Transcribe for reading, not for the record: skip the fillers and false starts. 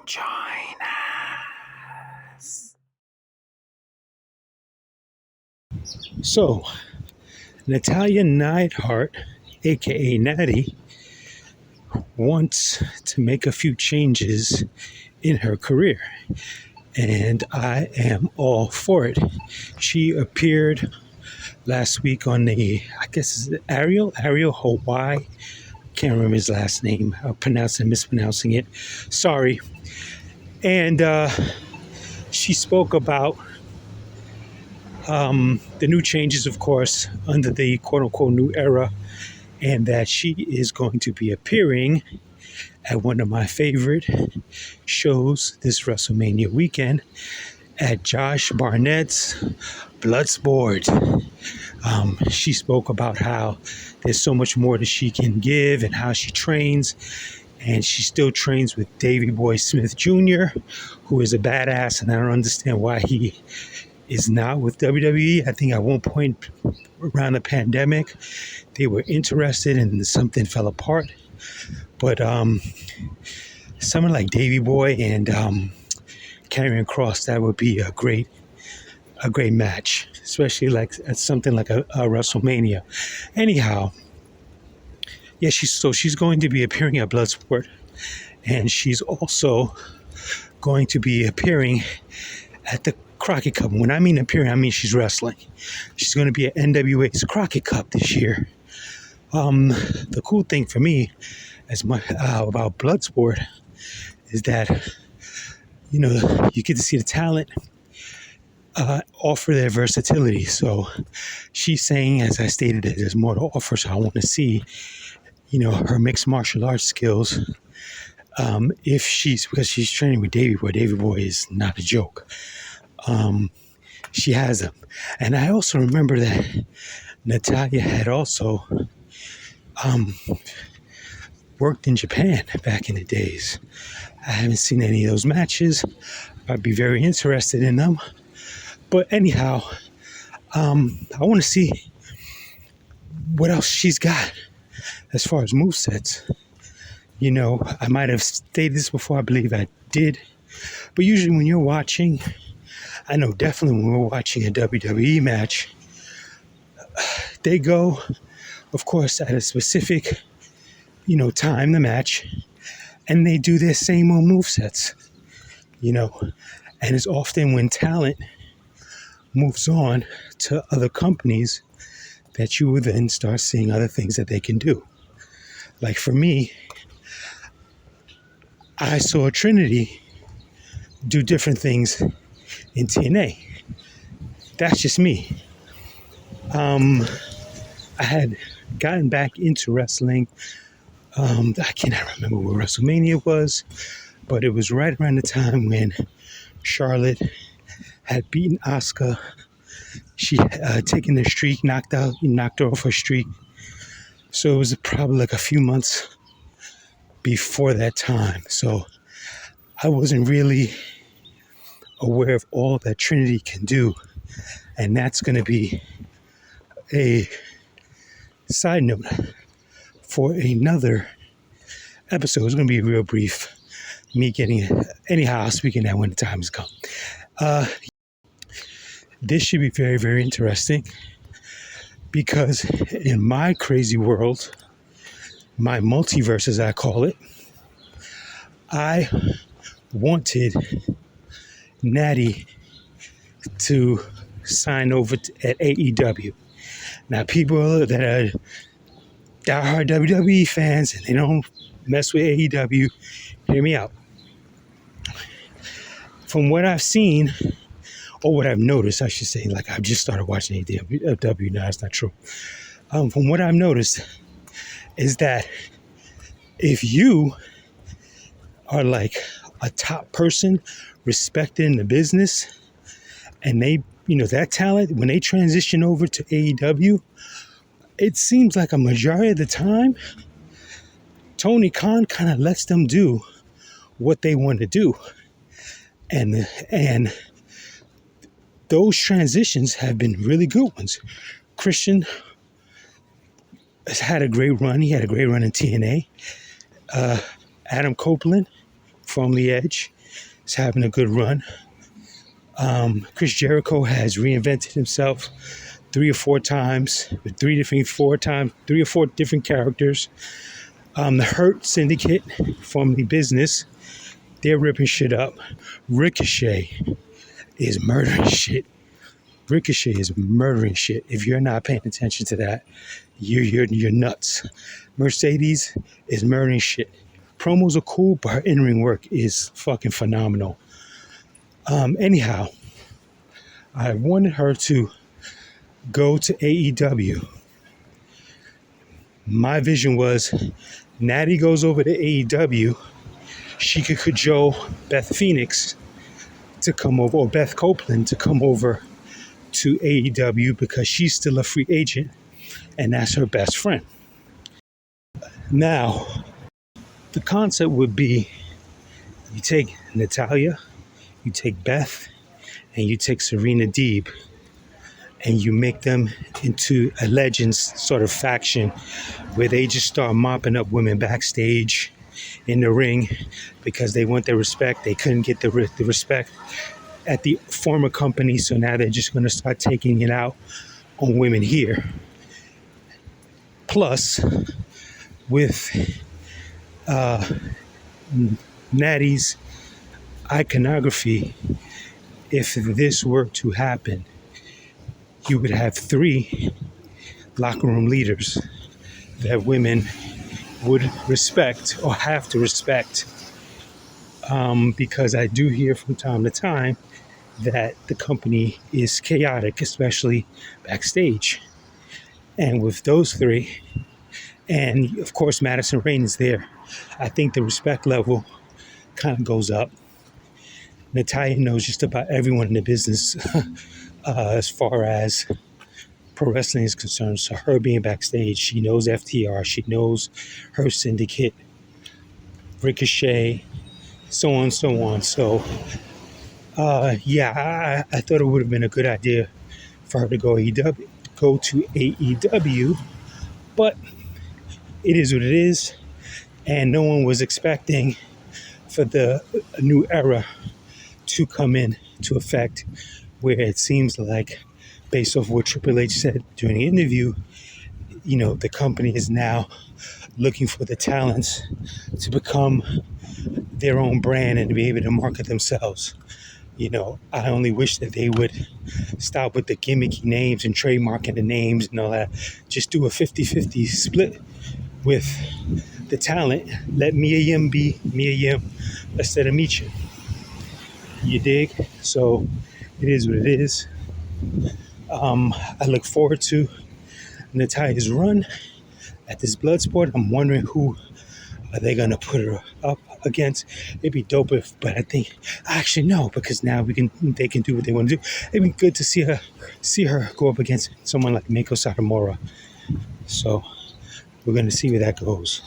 Join us. So, Nattie Neidhart, aka Nattie, wants to make a few changes in her career, and I am all for it. She appeared last week on I guess it's Ariel Hawaii. Can't remember his last name. I'm mispronouncing it. Sorry. And she spoke about the new changes, of course, under the quote-unquote new era, and that she is going to be appearing at one of my favorite shows this WrestleMania weekend at Josh Barnett's Bloodsport. She spoke about how there's so much more that she can give and how she trains. And she still trains with Davey Boy Smith Jr., who is a badass, and I don't understand why he is not with WWE. I think at one point around the pandemic, they were interested and something fell apart. But someone like Davey Boy and Karrion Kross, that would be a great match, especially like at something like a WrestleMania. Anyhow, yeah, she's going to be appearing at Bloodsport, and she's also going to be appearing at the Crocket Cup. When I mean appearing, I mean she's wrestling. She's going to be at NWA's Crocket Cup this year. The cool thing for me about Bloodsport is that, you know, you get to see the talent offer their versatility. So she's saying, as I stated, that there's more to offer. So I want to see, you know, her mixed martial arts skills. Because she's training with Davey Boy. Davey Boy is not a joke. She has them. And I also remember that Natalya had also worked in Japan back in the days. I haven't seen any of those matches. I'd be very interested in them. But anyhow, I want to see what else she's got as far as movesets. You know, I might have stated this before, I believe I did. But usually when you're watching, I know definitely when we're watching a WWE match, they go, of course, at a specific, you know, time, the match, and they do their same old movesets, you know. And it's often when talent moves on to other companies that you will then start seeing other things that they can do. Like for me, I saw Trinity do different things in TNA. That's just me. I had gotten back into wrestling. I cannot remember what WrestleMania was, but it was right around the time when Charlotte had beaten Asuka. She had taken the streak, knocked her off her streak. So it was probably like a few months before that time. So I wasn't really aware of all that Trinity can do. And that's going to be a side note for another episode. It's going to be real brief. Me getting it. Anyhow, I'll speak in that when the time has come. This should be very, very interesting because in my crazy world, my multiverse as I call it, I wanted Nattie to sign over at AEW. Now, people that are diehard WWE fans and they don't mess with AEW, hear me out. From what I've seen, or what I've noticed, I should say, like I've just started watching AEW now, it's not true. From what I've noticed is that if you are like a top person respected in the business and they, you know, that talent, when they transition over to AEW, it seems like a majority of the time, Tony Khan kind of lets them do what they want to do. And those transitions have been really good ones. Christian has had a great run. He had a great run in TNA. Adam Copeland from the Edge is having a good run. Chris Jericho has reinvented himself 3 or 4 times with 3 or 4 different characters. The Hurt Syndicate from the business, they're ripping shit up. Ricochet is murdering shit. Ricochet is murdering shit. If you're not paying attention to that, you're nuts. Mercedes is murdering shit. Promos are cool, but her in-ring work is fucking phenomenal. Anyhow, I wanted her to go to AEW. My vision was Nattie goes over to AEW. She could cajole Beth Phoenix to come over, or Beth Copeland to come over to AEW because she's still a free agent and that's her best friend. Now, the concept would be you take Natalya, you take Beth, and you take Serena Deeb, and you make them into a Legends sort of faction where they just start mopping up women backstage in the ring because they want their respect. They couldn't get the respect at the former company, so now they're just going to start taking it out on women here. Plus, with Nattie's iconography, if this were to happen, you would have 3 locker room leaders that women would respect or have to respect, because I do hear from time to time that the company is chaotic, especially backstage. And with those 3, and of course Madison Rayne is there, I think the respect level kind of goes up. Natalya knows just about everyone in the business as far as pro wrestling is concerned. So her being backstage, she knows FTR, she knows her syndicate, Ricochet, so on, so on. So, I thought it would have been a good idea for her to go to AEW, but it is what it is, and no one was expecting for the new era to come in to effect, where it seems like, based off what Triple H said during the interview, the company is now looking for the talents to become their own brand and to be able to market themselves. I only wish that they would stop with the gimmicky names and trademarking the names and all that. Just do a 50-50 split with the talent. Let Mia Yim be Mia Yim instead of Meechin. You dig? So it is what it is. I look forward to Natalya's run at this Bloodsport. I'm wondering who are they going to put her up against. It'd be dope but I think, actually no, because now they can do what they want to do. It'd be good to see her go up against someone like Meiko Satomura. So we're going to see where that goes.